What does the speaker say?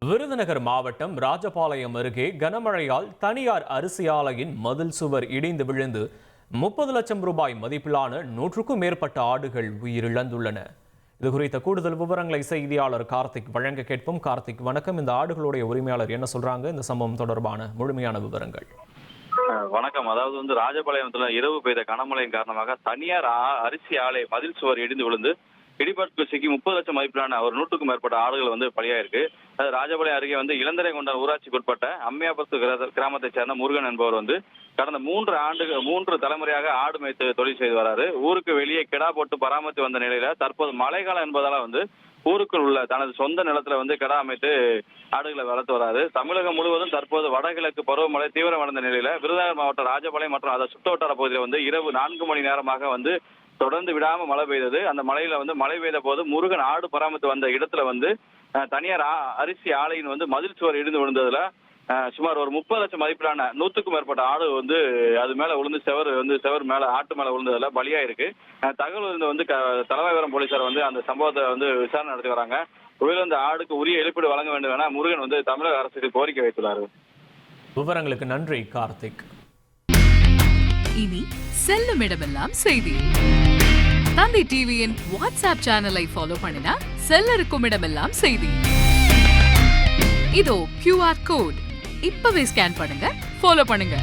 விருதுநகர் மாவட்டம் ராஜபாளையம் அருகே கனமழையால் தனியார் அரிசி ஆலையின் மதில் சுவர் இடிந்து விழுந்து 30 லட்சம் ரூபாய் மதிப்பிலான 100க்கும் மேற்பட்ட ஆடுகள் உயிரிழந்துள்ளன. இது குறித்த கூடுதல் விவரங்களை செய்தியாளர் கார்த்திக் வழங்க கேட்போம். கார்த்திக், வணக்கம். இந்த ஆடுகளுடைய உரிமையாளர் என்ன சொல்றாங்க? இந்த சம்பவம் தொடர்பான முழுமையான விவரங்கள். வணக்கம். அதாவது ராஜபாளையத்துல இரவு பெய்த கனமழையின் காரணமாக தனியார் அரிசி ஆலை மதில் சுவர் இடிந்து விழுந்து இடிபாட்டு சிக்கி 30 லட்சம் மதிப்பிலான ஒரு 100க்கும் மேற்பட்ட ஆடுகள் பலியாயிருக்கு. அது ராஜபாளையம் அருகே இளந்தரை கொண்ட ஊராட்சிக்கு உட்பட்ட அம்மையாபுரத்து கிராமத்தைச் சேர்ந்த முருகன் என்பவர் கடந்த 3 தலைமுறையாக ஆடு மேய்த்து தொழில் செய்து வராரு. ஊருக்கு வெளியே கிடா போட்டு பராமரித்து வந்த நிலையில தற்போது மழைக்காலம் என்பதால ஊருக்குள் உள்ள தனது சொந்த நிலத்துல கிடா அமைத்து ஆடுகளை வளர்த்து வராரு. தமிழகம் முழுவதும் தற்போது வடகிழக்கு பருவமழை தீவிரமடைந்த நிலையில விருதுநகர் மாவட்டம் ராஜபாளையம் மற்றும் அதை சுற்றுவட்டார பகுதியில் இரவு 4 மணி நேரமாக தொடர்ந்து விடாம மழை பெய்தது. அந்த மழையில மழை பெய்த போது முருகன் ஆடு பராமரித்து வந்த இடத்துல தனியார் அரிசி ஆலையின் மதில் சுவர் இடிந்து விழுந்ததுல சுமார் ஒரு 30 லட்சம் மதிப்பிலான 100க்கும் மேற்பட்ட ஆடு அது மேல விழுந்து செவர் மேல ஆட்டு மேல விழுந்ததுல பலியா இருக்கு. தகவல் தலைவாய்புரம் போலீசார் அந்த சம்பவத்தை விசாரணை நடத்தி வராங்க. அந்த ஆடுக்கு உரிய இழப்பீடு வழங்க வேண்டும் என முருகன் தமிழக அரசுக்கு கோரிக்கை வைத்துள்ளார். விவரங்களுக்கு நன்றி கார்த்திக். இனி செல்லும் இடமெல்லாம் செய்தி. தந்தை டிவியின் வாட்ஸ்அப் சேனலை ஃபாலோ பண்ணினா செல்ல இருக்கும் இடமெல்லாம் செய்தி. இதோ QR கோட் இப்பவே ஸ்கேன் பண்ணுங்க, ஃபாலோ பண்ணுங்க.